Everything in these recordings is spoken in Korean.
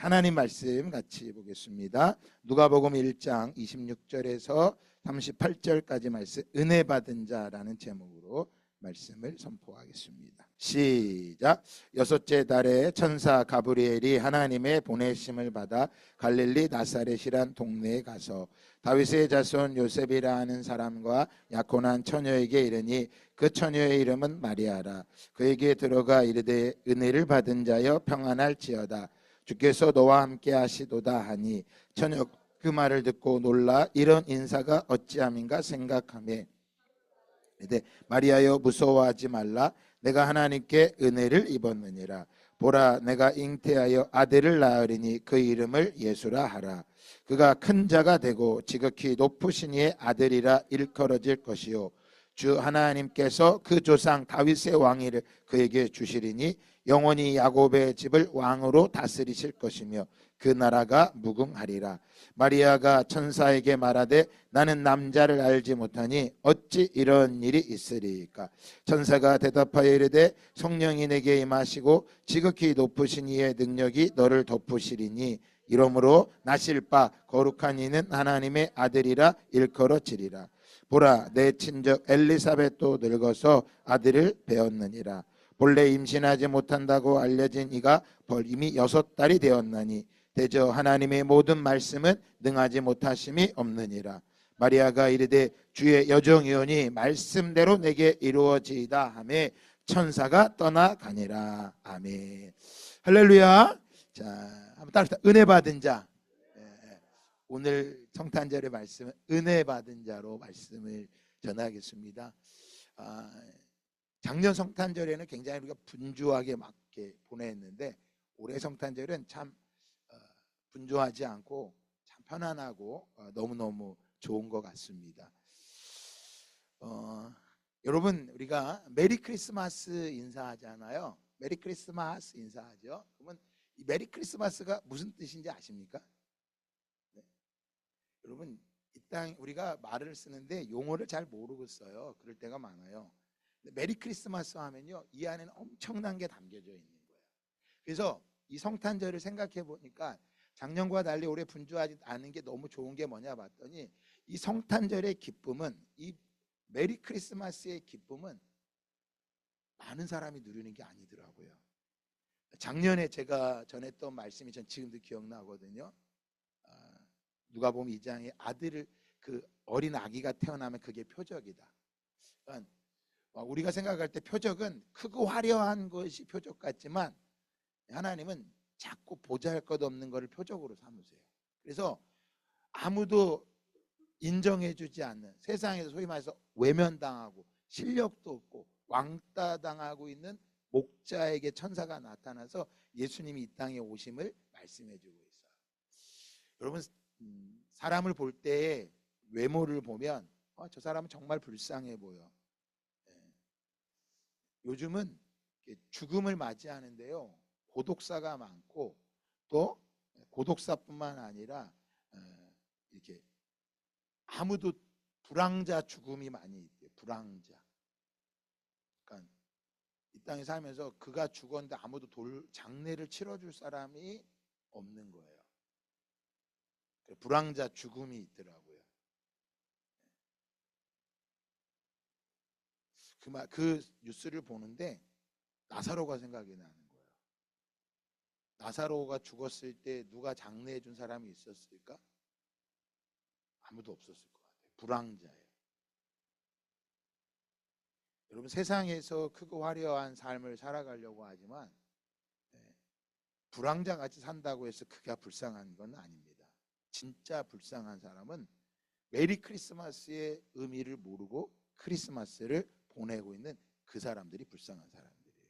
하나님 말씀 같이 보겠습니다. 누가복음 1장 26절에서 38절까지 말씀, 은혜 받은 자라는 제목으로 말씀을 선포하겠습니다. 시작. 여섯째 달에 천사 가브리엘이 하나님의 보내심을 받아 갈릴리 나사렛이란 동네에 가서 다윗의 자손 요셉이라 하는 사람과 약혼한 처녀에게 이르니 그 처녀의 이름은 마리아라. 그에게 들어가 이르되 은혜를 받은 자여 평안할지어다. 주께서 너와 함께 하시도다 하니 처녀 그 말을 듣고 놀라 이런 인사가 어찌함인가 생각하며 이르되 마리아여 무서워하지 말라. 내가 하나님께 은혜를 입었느니라. 보라 내가 잉태하여 아들을 낳으리니 그 이름을 예수라 하라. 그가 큰 자가 되고 지극히 높으신 이의 아들이라 일컬어질 것이요 주 하나님께서 그 조상 다윗의 왕위를 그에게 주시리니 영원히 야곱의 집을 왕으로 다스리실 것이며 그 나라가 무궁하리라. 마리아가 천사에게 말하되 나는 남자를 알지 못하니 어찌 이런 일이 있으리까. 천사가 대답하여 이르되 성령이 내게 임하시고 지극히 높으신 이의 능력이 너를 덮으시리니 이러므로 나실 바 거룩한 이는 하나님의 아들이라 일컬어지리라. 보라 내 친적 엘리사벳도 늙어서 아들을 배었느니라. 본래 임신하지 못한다고 알려진 이가 벌 이미 6달이 되었나니 대저 하나님의 모든 말씀은 능하지 못하심이 없느니라. 마리아가 이르되 주의 여종이오니 말씀대로 내게 이루어지이다 하매 천사가 떠나가니라. 아멘. 할렐루야. 자, 한번 따라합시다. 은혜 받은 자. 오늘 성탄절의 말씀은 은혜 받은 자로 말씀을 전하겠습니다. 작년 성탄절에는 굉장히 우리가 분주하게 막 이렇게 보냈는데 올해 성탄절은 참 분주하지 않고 참 편안하고 너무너무 좋은 것 같습니다. 여러분 우리가 메리 크리스마스 인사하잖아요. 메리 크리스마스 인사하죠. 그러면 이 메리 크리스마스가 무슨 뜻인지 아십니까? 네. 여러분 이 땅 우리가 말을 쓰는데 용어를 잘 모르고 써요. 그럴 때가 많아요. 메리 크리스마스 하면요 이 안에는 엄청난 게 담겨져 있는 거예요. 그래서 이 성탄절을 생각해 보니까 작년과 달리 올해 분주하지 않은 게 너무 좋은 게 뭐냐 봤더니 이 성탄절의 기쁨은, 이 메리 크리스마스의 기쁨은 많은 사람이 누리는 게 아니더라고요. 작년에 제가 전했던 말씀이 전 지금도 기억나거든요. 누가복음 2장에 아들을, 그 어린 아기가 태어나면 그게 표적이다. 그러니까 우리가 생각할 때 표적은 크고 화려한 것이 표적 같지만 하나님은 자꾸 보잘것없는 것을 표적으로 삼으세요. 그래서 아무도 인정해주지 않는, 세상에서 소위 말해서 외면당하고 실력도 없고 왕따 당하고 있는 목자에게 천사가 나타나서 예수님이 이 땅에 오심을 말씀해주고 있어요. 여러분 사람을 볼 때에 외모를 보면 저 사람은 정말 불쌍해 보여. 요즘은 죽음을 맞이하는데요 고독사가 많고 또 고독사뿐만 아니라 이렇게 아무도 불황자 죽음이 많이 있대요. 불황자. 그러니까 이 땅에 살면서 그가 죽었는데 아무도 장례를 치러줄 사람이 없는 거예요. 불황자 죽음이 있더라고요. 그 뉴스를 보는데 나사로가 생각이 나는 거예요. 나사로가 죽었을 때 누가 장례해 준 사람이 있었을까? 아무도 없었을 것 같아요. 불황자예요. 여러분 세상에서 크고 화려한 삶을 살아가려고 하지만 불황자 같이 산다고 해서 그가 불쌍한 건 아닙니다. 진짜 불쌍한 사람은 메리 크리스마스의 의미를 모르고 크리스마스를 보내고 있는 그 사람들이 불쌍한 사람들이에요.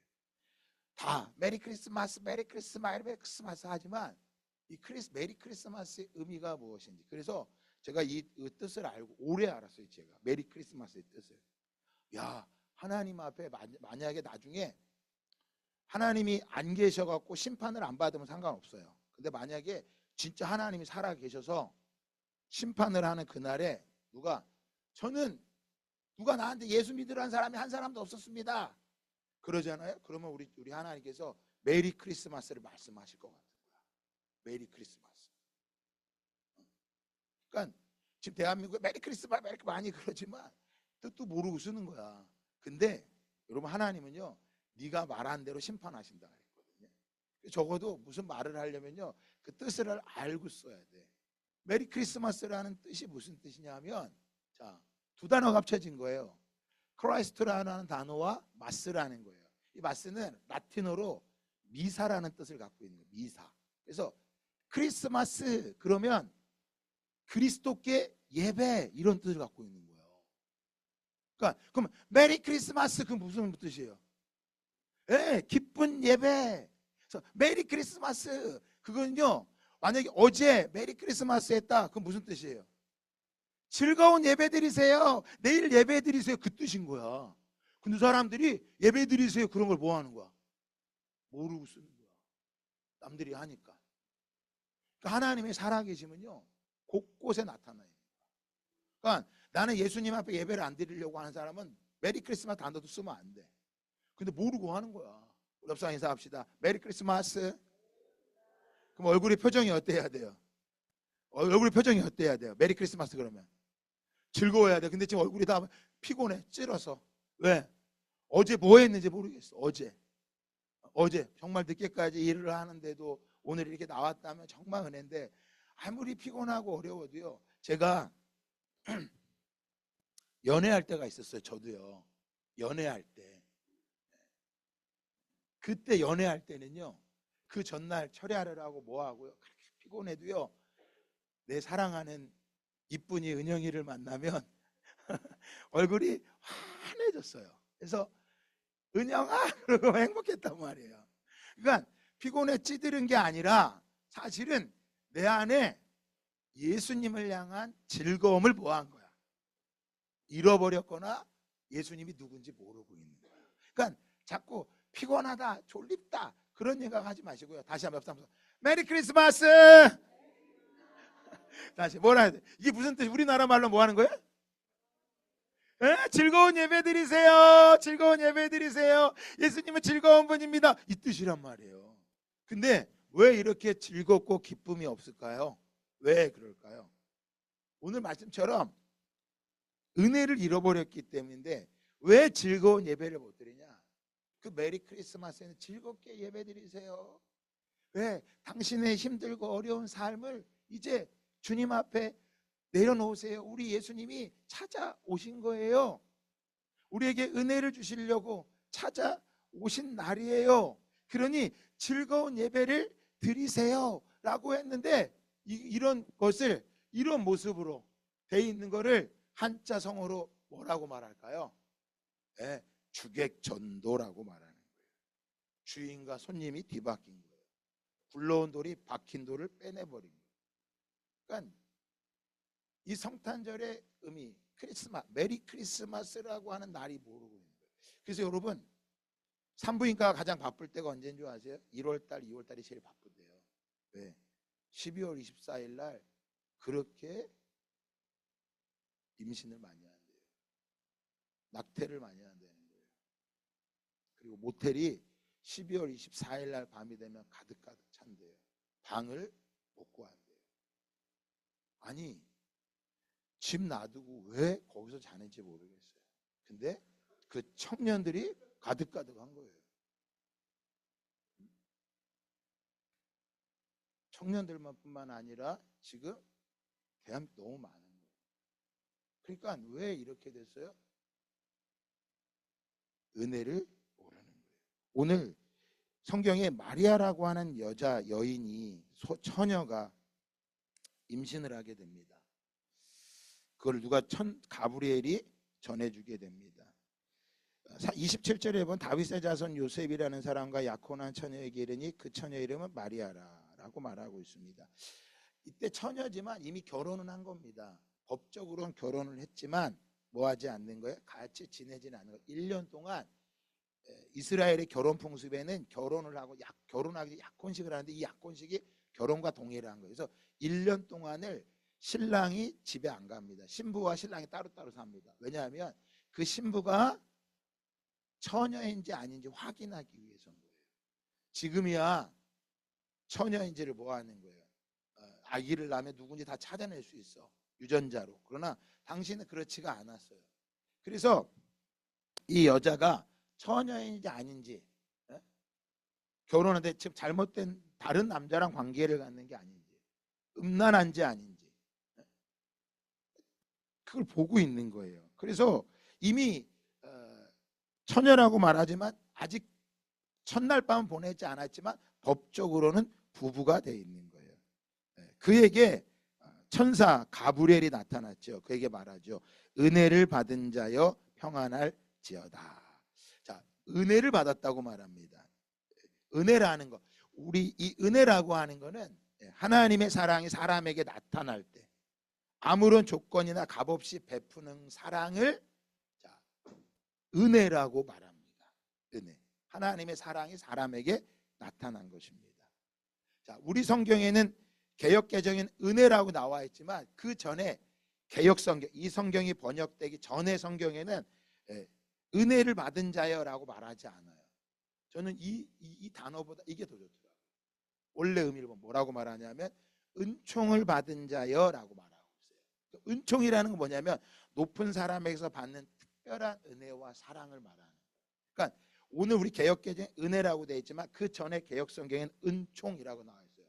다 메리 크리스마스 메리 크리스마스 메리 크리스마스 하지만 이 메리 크리스마스의 의미가 무엇인지, 그래서 제가 이 뜻을 알고 오래 알았어요. 제가 메리 크리스마스의 뜻을. 야, 하나님 앞에 만약에 나중에 하나님이 안 계셔갖고 심판을 안 받으면 상관없어요. 근데 만약에 진짜 하나님이 살아 계셔서 심판을 하는 그날에 누가 나한테 예수 믿으라는 사람이 한 사람도 없었습니다 그러잖아요. 그러면 우리 하나님께서 메리 크리스마스를 말씀하실 것 같은 거야. 메리 크리스마스. 그러니까 지금 대한민국에 메리 크리스마스 이렇게 많이 그러지만 뜻도 모르고 쓰는 거야. 근데 여러분, 하나님은요, 네가 말한 대로 심판하신다 그랬거든요. 적어도 무슨 말을 하려면요, 그 뜻을 알고 써야 돼. 메리 크리스마스라는 뜻이 무슨 뜻이냐면, 자, 두 단어가 합쳐진 거예요. 크라이스트라는 단어와 마스라는 거예요. 이 마스는 라틴어로 미사라는 뜻을 갖고 있는 거예요. 미사. 그래서 크리스마스 그러면 그리스도께 예배, 이런 뜻을 갖고 있는 거예요. 그러니까 그럼 메리 크리스마스, 그 무슨 뜻이에요? 예, 기쁜 예배. 그래서 메리 크리스마스, 그건요, 만약에 어제 메리 크리스마스 했다, 그건 무슨 뜻이에요? 즐거운 예배 드리세요, 내일 예배 드리세요, 그 뜻인 거야. 근데 사람들이 예배 드리세요 그런 걸 뭐 하는 거야? 모르고 쓰는 거야. 남들이 하니까. 그러니까 하나님의 살아계심은요, 곳곳에 나타나요. 그러니까 나는 예수님 앞에 예배를 안 드리려고 하는 사람은 메리 크리스마스 단어도 쓰면 안 돼. 근데 모르고 하는 거야. 우리 옆사람 인사합시다. 메리 크리스마스. 그럼 얼굴의 표정이 어때야 돼요? 얼굴의 표정이 어때야 돼요? 메리 크리스마스 그러면 즐거워야 돼. 근데 지금 얼굴이 다 피곤해, 찌러서. 왜? 어제 뭐 했는지 모르겠어. 어제 정말 늦게까지 일을 하는데도 오늘 이렇게 나왔다면 정말 은혜인데, 아무리 피곤하고 어려워도요, 제가 연애할 때가 있었어요. 저도요, 연애할 때. 그때 연애할 때는요, 그 전날 철야를 뭐 하고요, 그렇게 피곤해도요, 내 사랑하는 이쁜이 은영이를 만나면 얼굴이 환해졌어요. 그래서 은영아 그러고 행복했단 말이에요. 그러니까 피곤에 찌드는 게 아니라 사실은 내 안에 예수님을 향한 즐거움을 뭐한 거야? 잃어버렸거나 예수님이 누군지 모르고 있는 거야. 그러니까 자꾸 피곤하다, 졸립다 그런 생각하지 마시고요. 다시 한번 옆사람 메리 크리스마스. 다시 뭐라 해야 돼? 이게 무슨 뜻이? 우리나라 말로 뭐 하는 거예요? 즐거운 예배 드리세요. 즐거운 예배 드리세요. 예수님은 즐거운 분입니다. 이 뜻이란 말이에요. 근데 왜 이렇게 즐겁고 기쁨이 없을까요? 왜 그럴까요? 오늘 말씀처럼 은혜를 잃어버렸기 때문인데, 왜 즐거운 예배를 못 드리냐? 그 메리 크리스마스에는 즐겁게 예배 드리세요. 왜? 당신의 힘들고 어려운 삶을 이제 주님 앞에 내려놓으세요. 우리 예수님이 찾아오신 거예요. 우리에게 은혜를 주시려고 찾아오신 날이에요. 그러니 즐거운 예배를 드리세요 라고 했는데, 이런 것을 이런 모습으로 돼 있는 거를 한자성어로 뭐라고 말할까요? 네, 주객전도라고 말하는 거예요. 주인과 손님이 뒤바뀐 거예요. 굴러온 돌이 박힌 돌을 빼내버린 거예요. 그러니까 이 성탄절의 의미, 크리스마스, 메리 크리스마스라고 하는 날이 모르고 있는 거예요. 그래서 여러분, 산부인과가 가장 바쁠 때가 언제인 줄 아세요? 1월달, 2월달이 제일 바쁘대요. 왜? 12월 24일 날 그렇게 임신을 많이 한대요. 낙태를 많이 한다는 거예요. 그리고 모텔이 12월 24일 날 밤이 되면 가득가득 찬대요. 방을 못 구한대요. 아니, 집 놔두고 왜 거기서 자는지 모르겠어요. 근데 그 청년들이 가득가득한 거예요. 청년들만 뿐만 아니라 지금 대한민국 너무 많은 거예요. 그러니까 왜 이렇게 됐어요? 은혜를 모르는 거예요. 오늘 성경에 마리아라고 하는 여인이 처녀가 임신을 하게 됩니다. 그걸 누가 가브리엘이 전해주게 됩니다. 27절에 보면 다윗의 자손 요셉이라는 사람과 약혼한 처녀에게 이르니 그 처녀 이름은 마리아라고 말하고 있습니다. 이때 처녀지만 이미 결혼은 한 겁니다. 법적으로는 결혼을 했지만 뭐 하지 않는 거예요? 같이 지내지는 않는 거예요. 1년 동안 이스라엘의 결혼 풍습에는 결혼을 하고 결혼하기 약혼식을 하는데, 이 약혼식이 결혼과 동일한 거예요. 그래서 1년 동안을 신랑이 집에 안 갑니다. 신부와 신랑이 따로따로 삽니다. 왜냐하면 그 신부가 처녀인지 아닌지 확인하기 위해서인 거예요. 지금이야 처녀인지를 뭐 하는 거예요? 아기를 낳으면 누군지 다 찾아낼 수 있어, 유전자로. 그러나 당신은 그렇지가 않았어요. 그래서 이 여자가 처녀인지 아닌지, 예? 결혼하는데 지금 잘못된 다른 남자랑 관계를 갖는 게 아닌지, 음란한지 아닌지, 예? 그걸 보고 있는 거예요. 그래서 이미 처녀라고 말하지만 아직 첫날 밤 보내지 않았지만 법적으로는 부부가 돼 있는 거예요. 그에게 천사 가브리엘이 나타났죠. 그에게 말하죠. 은혜를 받은 자여 평안할지어다. 자, 은혜를 받았다고 말합니다. 은혜라는 거, 우리 이 은혜라고 하는 거는 하나님의 사랑이 사람에게 나타날 때 아무런 조건이나 값 없이 베푸는 사랑을 은혜라고 말합니다. 은혜. 하나님의 사랑이 사람에게 나타난 것입니다. 자, 우리 성경에는 개역 개정엔 은혜라고 나와 있지만 그 전에 개역 성경, 이 성경이 번역되기 전의 성경에는 은혜를 받은 자여라고 말하지 않아요. 저는 이 단어보다 이게 더 좋더라고요. 원래 의미를 보면 뭐라고 말하냐면 은총을 받은 자여라고 말하고 있어요. 은총이라는 건 뭐냐면 높은 사람에게서 받는 특별한 은혜와 사랑을 말하는 거예요. 그러니까 오늘 우리 개역개정에 은혜라고 되어 있지만 그 전에 개역성경에는 은총이라고 나와 있어요.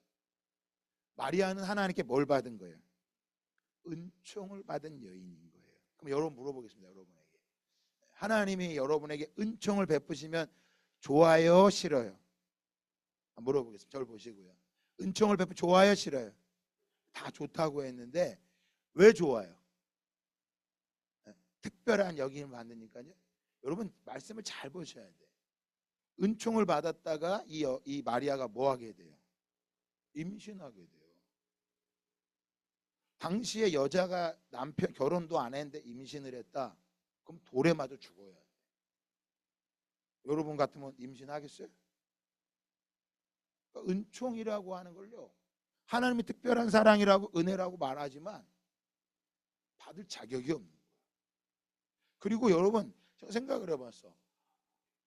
마리아는 하나님께 뭘 받은 거예요? 은총을 받은 여인인 거예요. 그럼 여러분 물어보겠습니다. 여러분에게 하나님이 여러분에게 은총을 베푸시면 좋아요, 싫어요? 물어보겠습니다. 저를 보시고요. 은총을 베푸 좋아요, 싫어요? 다 좋다고 했는데 왜 좋아요? 특별한 여김을 받으니까요. 여러분 말씀을 잘 보셔야 돼요. 은총을 받았다가 이 마리아가 뭐 하게 돼요? 임신하게 돼요. 당시에 여자가 남편 결혼도 안 했는데 임신을 했다. 그럼 돌에 맞아 죽어야 돼. 여러분 같으면 임신하겠어요? 그러니까 은총이라고 하는 걸요, 하나님이 특별한 사랑이라고 은혜라고 말하지만 받을 자격이 없는 거예요. 그리고 여러분 제가 생각을 해봤어.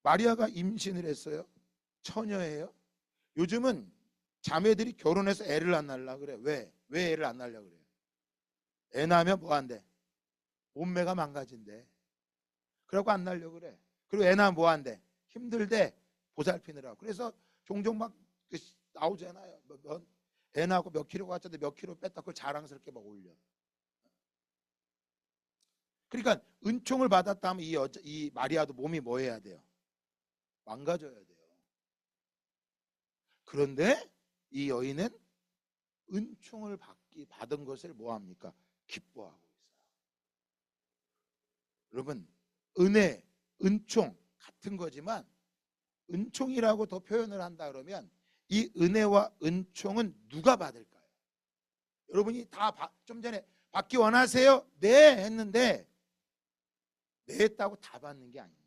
마리아가 임신을 했어요. 처녀예요. 요즘은 자매들이 결혼해서 애를 안 낳으려고 그래. 왜 애를 안 낳으려고 그래요? 애 낳으면 뭐 한대? 몸매가 망가진대. 그러고 안 낳으려고 그래. 그리고 애 낳으면 뭐 한대? 힘들대. 보살피느라고. 그래서 종종 막 나오잖아요. 애 낳고 몇 킬로가 왔는데 몇 킬로 뺐다. 그걸 자랑스럽게 막 올려. 그러니까 은총을 받았다 하면 이 마리아도 몸이 뭐 해야 돼요? 망가져야 돼요. 그런데 이 여인은 은총을 받은 것을 뭐합니까? 기뻐하고 있어요. 여러분 은혜, 은총 같은 거지만 은총이라고 더 표현을 한다 그러면 이 은혜와 은총은 누가 받을까요? 여러분이 다 좀 전에 받기 원하세요? 네 했는데 네 했다고 다 받는 게 아닙니다.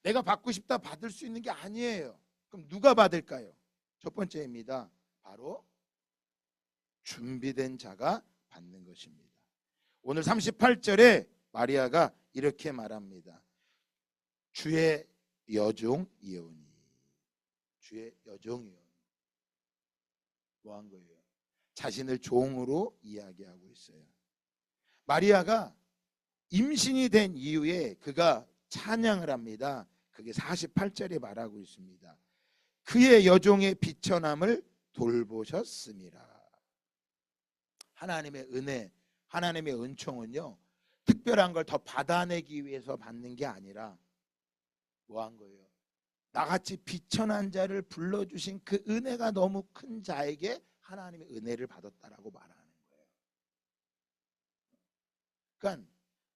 내가 받고 싶다 받을 수 있는 게 아니에요. 그럼 누가 받을까요? 첫 번째입니다. 바로 준비된 자가 받는 것입니다. 오늘 38절에 마리아가 이렇게 말합니다. 주의 여종이오니. 주의 여종이오니. 뭐 한 거예요? 자신을 종으로 이야기하고 있어요. 마리아가 임신이 된 이후에 그가 찬양을 합니다. 그게 48절에 말하고 있습니다. 그의 여종의 비천함을 돌보셨습니다. 하나님의 은혜, 하나님의 은총은요, 특별한 걸 더 받아내기 위해서 받는 게 아니라 뭐 한 거예요? 나같이 비천한 자를 불러주신 그 은혜가 너무 큰 자에게 하나님의 은혜를 받았다라고 말하는 거예요. 그러니까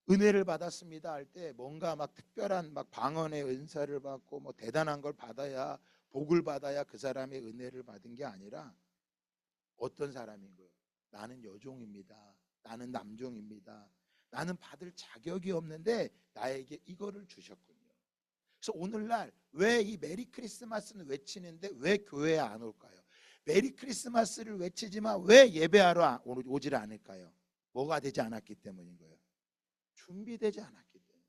은혜를 받았습니다 할 때 뭔가 막 특별한 막 방언의 은사를 받고 뭐 대단한 걸 받아야, 복을 받아야 그 사람의 은혜를 받은 게 아니라 어떤 사람인 거예요? 나는 여종입니다. 나는 남종입니다. 나는 받을 자격이 없는데 나에게 이거를 주셨군요. 그래서 오늘날 왜 이 메리 크리스마스는 외치는데 왜 교회에 안 올까요? 메리 크리스마스를 외치지만 왜 예배하러 오질 않을까요? 뭐가 되지 않았기 때문인 거예요. 준비되지 않았기 때문에.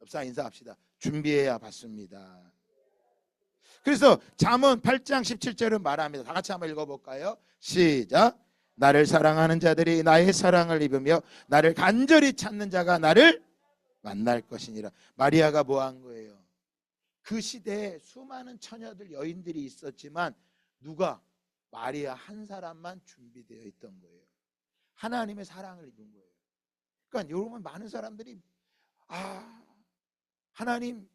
옆 사람 인사합시다. 준비해야 받습니다. 그래서 잠언 8장 17절은 말합니다. 다 같이 한번 읽어볼까요? 시작. 나를 사랑하는 자들이 나의 사랑을 입으며 나를 간절히 찾는 자가 나를 만날 것이니라. 마리아가 뭐 한 거예요? 그 시대에 수많은 처녀들 여인들이 있었지만 누가? 마리아 한 사람만 준비되어 있던 거예요. 하나님의 사랑을 입은 거예요. 그러니까 여러분, 많은 사람들이 하나님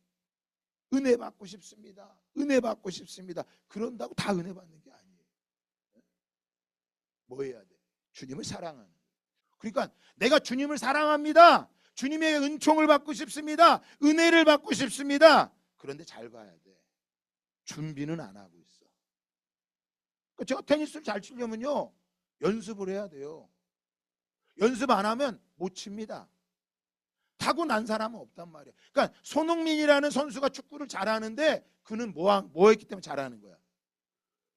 은혜 받고 싶습니다, 은혜 받고 싶습니다, 그런다고 다 은혜 받는 게 아니에요. 뭐 해야 돼? 주님을 사랑하는 거예요. 그러니까 내가 주님을 사랑합니다, 주님의 은총을 받고 싶습니다, 은혜를 받고 싶습니다. 그런데 잘 봐야 돼. 준비는 안 하고 있어. 그러니까 제가 테니스를 잘 치려면요, 연습을 해야 돼요. 연습 안 하면 못 칩니다. 타고난 사람은 없단 말이에요. 그러니까 손흥민이라는 선수가 축구를 잘하는데 그는 뭐 했기 때문에 잘하는 거야?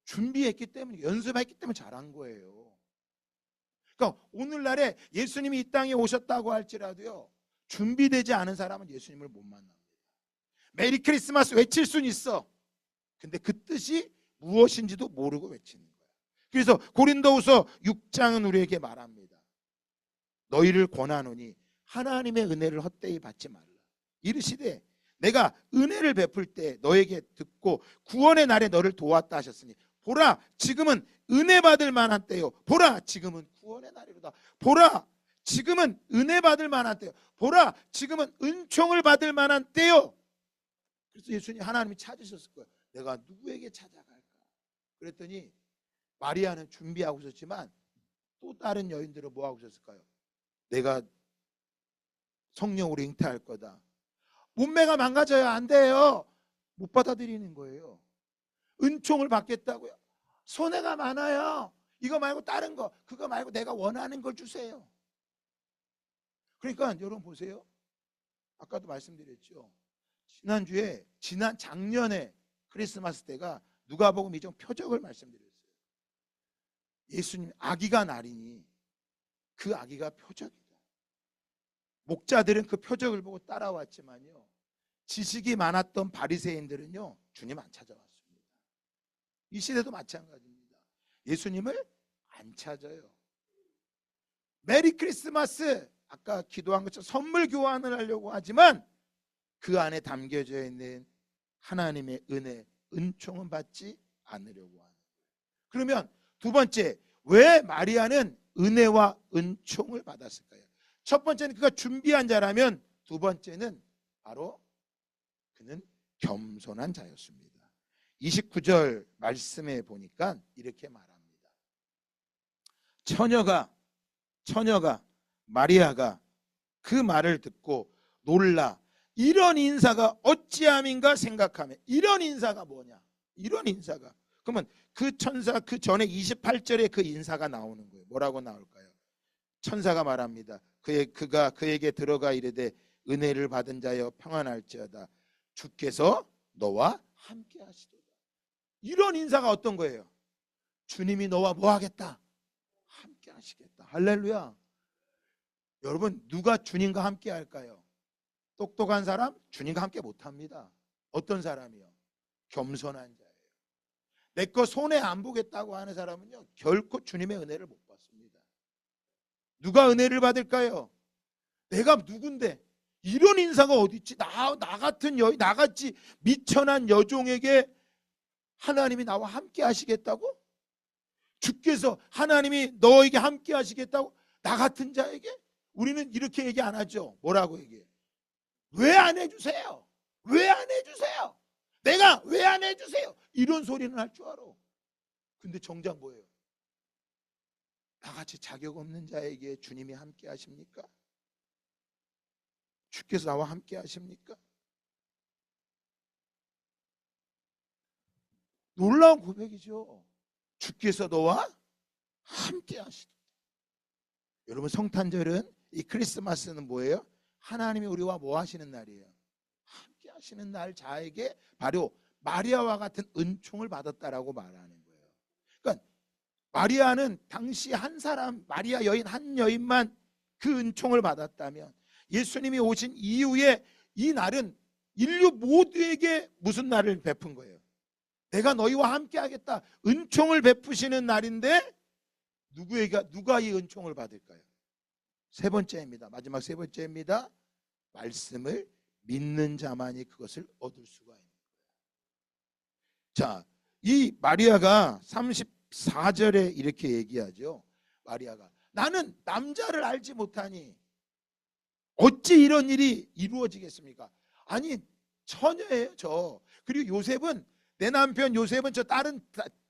준비했기 때문에, 연습했기 때문에 잘한 거예요. 그러니까 오늘날에 예수님이 이 땅에 오셨다고 할지라도요, 준비되지 않은 사람은 예수님을 못 만납니다. 메리 크리스마스 외칠 수는 있어. 근데 그 뜻이 무엇인지도 모르고 외치는 거야. 그래서 고린도후서 6장은 우리에게 말합니다. 너희를 권하노니 하나님의 은혜를 헛되이 받지 말라. 이르시되 내가 은혜를 베풀 때 너에게 듣고 구원의 날에 너를 도왔다 하셨으니 보라 지금은 은혜 받을 만한 때요, 보라 지금은 구원의 날이로다, 보라 지금은 은혜 받을 만한 때요, 보라 지금은 은총을 받을 만한 때요. 그래서 예수님, 하나님이 찾으셨을 거예요. 내가 누구에게 찾아갈까? 그랬더니 마리아는 준비하고 있었지만 또 다른 여인들은 뭐 하고 있었을까요? 내가 성령으로 잉태할 거다, 몸매가 망가져야 안 돼요, 못 받아들이는 거예요. 은총을 받겠다고요? 손해가 많아요, 이거 말고 다른 거, 그거 말고 내가 원하는 걸 주세요. 그러니까 여러분 보세요. 아까도 말씀드렸죠. 작년에 크리스마스 때가 누가복음 2장 표적을 말씀드렸어요. 예수님 아기가 나리니 그 아기가 표적이다. 목자들은 그 표적을 보고 따라왔지만요, 지식이 많았던 바리새인들은요 주님 안 찾아왔습니다. 이 시대도 마찬가지입니다. 예수님을 안 찾아요. 메리 크리스마스, 아까 기도한 것처럼 선물 교환을 하려고 하지만 그 안에 담겨져 있는 하나님의 은혜, 은총은 받지 않으려고 하는 거예요. 그러면 두 번째, 왜 마리아는 은혜와 은총을 받았을까요? 첫 번째는 그가 준비한 자라면, 두 번째는 바로 그는 겸손한 자였습니다. 29절 말씀에 보니까 이렇게 말합니다. 처녀가 마리아가 그 말을 듣고 놀라 이런 인사가 어찌함인가 생각하며, 이런 인사가 뭐냐? 이런 인사가, 그러면 그 천사, 그 전에 28절에 그 인사가 나오는 거예요. 뭐라고 나올까요? 천사가 말합니다. 그가 그에게 들어가 이르되 은혜를 받은 자여 평안할지어다, 주께서 너와 함께 하시도다. 이런 인사가 어떤 거예요? 주님이 너와 뭐 하겠다? 함께 하시겠다. 할렐루야. 여러분, 누가 주님과 함께 할까요? 똑똑한 사람 주님과 함께 못합니다. 어떤 사람이요? 겸손한 자예요. 내 거 손해 안 보겠다고 하는 사람은요 결코 주님의 은혜를 못 받습니다. 누가 은혜를 받을까요? 내가 누군데 이런 인사가 어디 있지? 나 같은 여인, 나같이 미천한 여종에게 하나님이 나와 함께 하시겠다고? 주께서 하나님이 너에게 함께 하시겠다고? 나 같은 자에게? 우리는 이렇게 얘기 안 하죠. 뭐라고 얘기해? 왜 안 해주세요? 왜 안 해주세요? 내가 왜 안 해주세요? 이런 소리는 할 줄 알아. 근데 정작 뭐예요? 나같이 자격 없는 자에게 주님이 함께 하십니까? 주께서 나와 함께 하십니까? 놀라운 고백이죠. 주께서 너와 함께 하시도다. 여러분, 성탄절은, 이 크리스마스는 뭐예요? 하나님이 우리와 뭐 하시는 날이에요? 함께 하시는 날, 자에게 바로 마리아와 같은 은총을 받았다라고 말하는 거예요. 그러니까 마리아는 당시 한 사람, 마리아 여인 한 여인만 그 은총을 받았다면, 예수님이 오신 이후에 이 날은 인류 모두에게 무슨 날을 베푼 거예요? 내가 너희와 함께 하겠다. 은총을 베푸시는 날인데 누가 이 은총을 받을까요? 세 번째입니다. 마지막 세 번째입니다. 말씀을 믿는 자만이 그것을 얻을 수가 있는 거예요. 자, 이 마리아가 34절에 이렇게 얘기하죠. 마리아가 나는 남자를 알지 못하니 어찌 이런 일이 이루어지겠습니까? 아니, 처녀예요, 저. 그리고 요셉은, 내 남편 요셉은 저 다른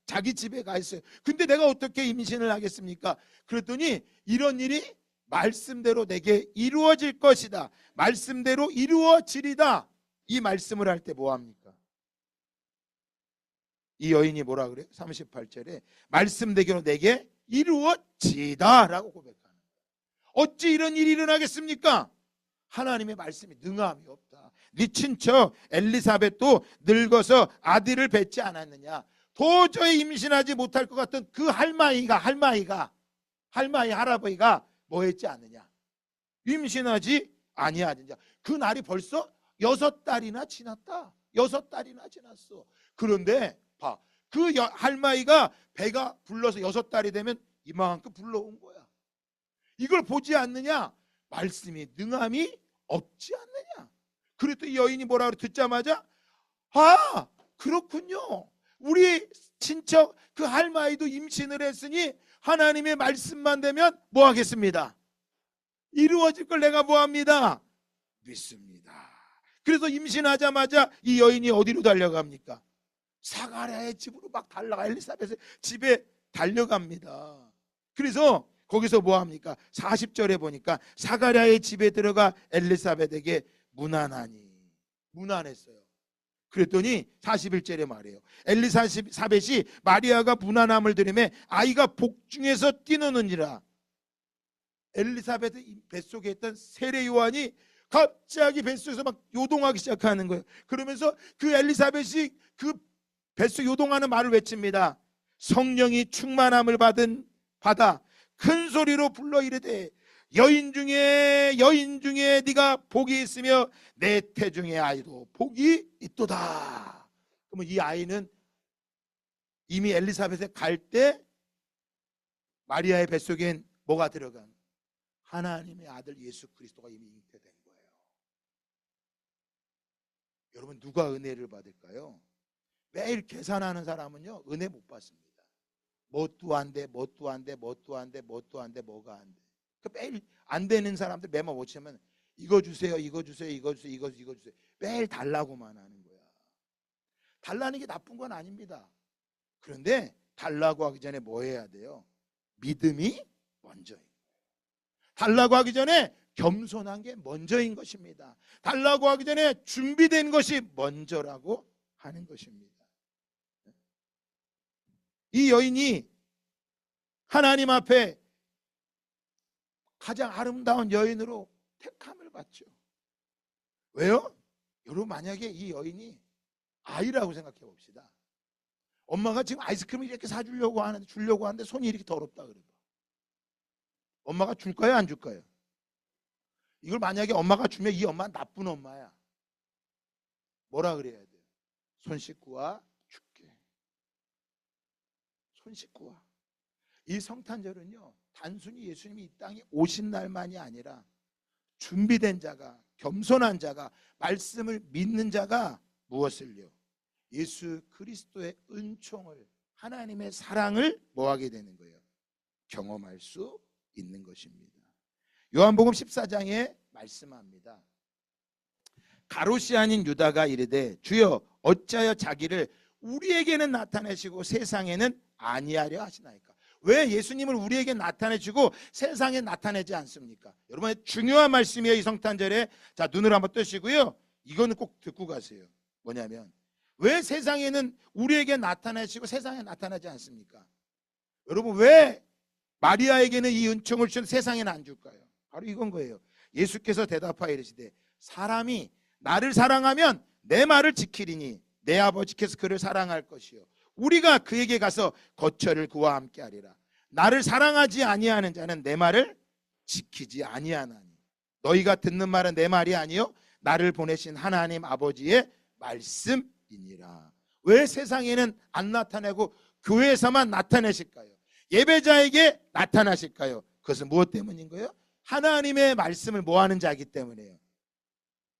자기 집에 가 있어요. 근데 내가 어떻게 임신을 하겠습니까? 그랬더니 이런 일이 말씀대로 내게 이루어질 것이다. 말씀대로 이루어지리다. 이 말씀을 할 때 뭐합니까? 이 여인이 뭐라 그래요? 38절에 말씀대로 내게 이루어지다 라고 고백하는 거예요. 어찌 이런 일이 일어나겠습니까? 하나님의 말씀이 능함이 없다. 네 친척 엘리사벳도 늙어서 아들을 뵙지 않았느냐. 도저히 임신하지 못할 것 같던 그 할아버지가 뭐 했지 않느냐. 임신하지 아니하느냐. 그 날이 벌써 6달이나 지났다. 6달이나 지났어. 그런데 봐, 그 할머니가 배가 불러서 6달이 되면 이만큼 불러온 거야. 이걸 보지 않느냐? 말씀이 능함이 없지 않느냐? 그랬더니 여인이 뭐라 그래? 듣자마자 아, 그렇군요. 우리 친척 그 할머니도 임신을 했으니 하나님의 말씀만 되면 뭐 하겠습니다? 이루어질 걸 내가 뭐 합니다? 믿습니다. 그래서 임신하자마자 이 여인이 어디로 달려갑니까? 사가랴의 집으로 막 달려가. 엘리사벳의 집에 달려갑니다. 그래서 거기서 뭐 합니까? 40절에 보니까 사가랴의 집에 들어가 엘리사벳에게 무난했어요. 그랬더니 41절에 말해요. 엘리사벳이 마리아가 무난함을 들으매 아이가 복중에서 뛰노느니라. 엘리사벳의 뱃속에 있던 세례 요한이 갑자기 뱃속에서 막 요동하기 시작하는 거예요. 그러면서 그 엘리사벳이 그 뱃속 요동하는 말을 외칩니다. 성령이 충만함을 받아 큰 소리로 불러 이르되 여인 중에 네가 복이 있으며 내 태중의 아이도 복이 있도다. 그러면 이 아이는 이미 엘리사벳에 갈 때 마리아의 뱃속엔 뭐가 들어간? 하나님의 아들 예수 그리스도가 이미 잉태된 거예요. 여러분, 누가 은혜를 받을까요? 매일 계산하는 사람은요 은혜 못 받습니다. 뭣도 안 돼, 뭐가 안 돼. 그 매일 안 되는 사람들 매번 못 치면 이거 주세요. 매일 달라고만 하는 거야. 달라는 게 나쁜 건 아닙니다. 그런데 달라고 하기 전에 뭐 해야 돼요? 믿음이 먼저인 거예요. 달라고 하기 전에 겸손한 게 먼저인 것입니다. 달라고 하기 전에 준비된 것이 먼저라고 하는 것입니다. 이 여인이 하나님 앞에 가장 아름다운 여인으로 택함을 받죠. 왜요? 여러분, 만약에 이 여인이 아이라고 생각해 봅시다. 엄마가 지금 아이스크림을 이렇게 주려고 하는데 손이 이렇게 더럽다 그래봐. 엄마가 줄까요, 안 줄까요? 이걸 만약에 엄마가 주면 이 엄마는 나쁜 엄마야. 뭐라 그래야 돼요? 손 씻고 와, 줄게. 손 씻고 와. 이 성탄절은요 단순히 예수님이 이 땅에 오신 날만이 아니라 준비된 자가, 겸손한 자가, 말씀을 믿는 자가 무엇을요? 예수 그리스도의 은총을, 하나님의 사랑을 뭐하게 되는 거예요? 경험할 수 있는 것입니다. 요한복음 14장에 말씀합니다. 가롯이 아닌 유다가 이르되 주여 어찌하여 자기를 우리에게는 나타내시고 세상에는 아니하려 하시나이까? 왜 예수님을 우리에게 나타내시고 세상에 나타내지 않습니까? 여러분, 중요한 말씀이에요. 이 성탄절에. 자, 눈을 한번 뜨시고요, 이거는 꼭 듣고 가세요. 뭐냐면 왜 세상에는 우리에게 나타내시고 세상에 나타나지 않습니까? 여러분, 왜 마리아에게는 이 은총을 주신 세상에는 안 줄까요? 바로 이건 거예요. 예수께서 대답하여 이르시되 사람이 나를 사랑하면 내 말을 지키리니 내 아버지께서 그를 사랑할 것이요 우리가 그에게 가서 거처를 그와 함께 하리라. 나를 사랑하지 아니하는 자는 내 말을 지키지 아니하나니 너희가 듣는 말은 내 말이 아니요 나를 보내신 하나님 아버지의 말씀이니라. 왜 세상에는 안 나타내고 교회에서만 나타내실까요? 예배자에게 나타나실까요? 그것은 무엇 때문인 거예요? 하나님의 말씀을 뭐하는 자이기 때문이에요.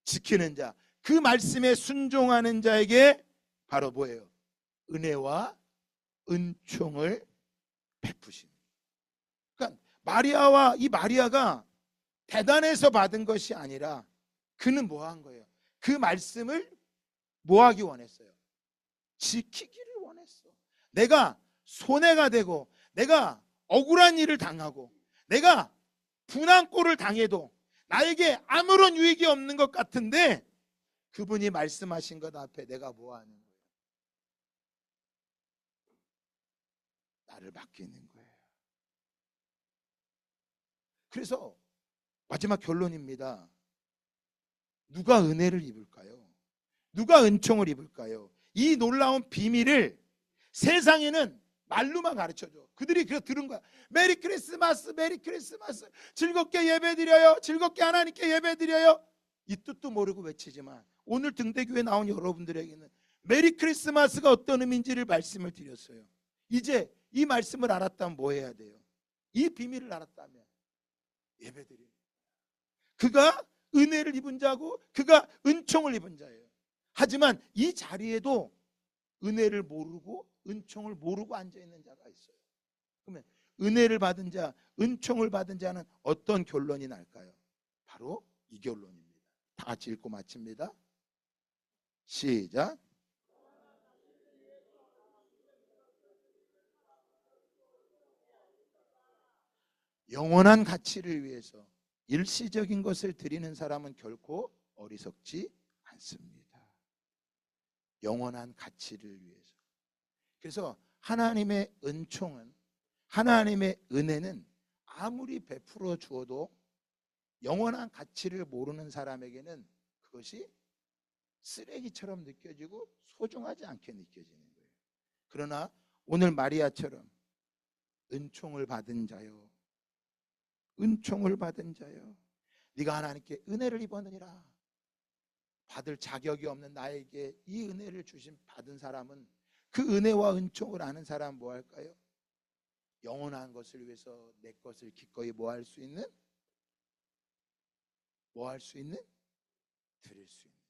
지키는 자, 그 말씀에 순종하는 자에게 바로 뭐예요? 은혜와 은총을 베푸십니다. 그러니까 마리아와 이 마리아가 대단해서 받은 것이 아니라 그는 뭐 한 거예요? 그 말씀을 뭐 하기 원했어요? 지키기를 원했어. 내가 손해가 되고 내가 억울한 일을 당하고 내가 분한꼴을 당해도 나에게 아무런 유익이 없는 것 같은데 그분이 말씀하신 것 앞에 내가 뭐 하는 거예요? 나를 맡기는 거예요. 그래서 마지막 결론입니다. 누가 은혜를 입을까요? 누가 은총을 입을까요? 이 놀라운 비밀을 세상에는 말로만 가르쳐줘. 그들이 그래서 들은 거야. 메리 크리스마스, 메리 크리스마스. 즐겁게 예배드려요. 즐겁게 하나님께 예배드려요. 이 뜻도 모르고 외치지만 오늘 등대교회 나온 여러분들에게는 메리 크리스마스가 어떤 의미인지를 말씀을 드렸어요. 이제 이 말씀을 알았다면 뭐 해야 돼요? 이 비밀을 알았다면 예배드려요. 그가 은혜를 입은 자고 그가 은총을 입은 자예요. 하지만 이 자리에도 은혜를 모르고 은총을 모르고 앉아있는 자가 있어요. 그러면 은혜를 받은 자, 은총을 받은 자는 어떤 결론이 날까요? 바로 이 결론입니다. 다 같이 읽고 마칩니다. 시작. 영원한 가치를 위해서 일시적인 것을 드리는 사람은 결코 어리석지 않습니다. 영원한 가치를 위해서. 그래서 하나님의 은총은, 하나님의 은혜는 아무리 베풀어 주어도 영원한 가치를 모르는 사람에게는 그것이 쓰레기처럼 느껴지고 소중하지 않게 느껴지는 거예요. 그러나 오늘 마리아처럼 은총을 받은 자요, 은총을 받은 자요, 네가 하나님께 은혜를 입었느니라. 받을 자격이 없는 나에게 이 은혜를 주신 받은 사람은, 그 은혜와 은총을 아는 사람은 뭐 할까요? 영원한 것을 위해서 내 것을 기꺼이 뭐 할 수 있는? 뭐 할 수 있는? 드릴 수 있는.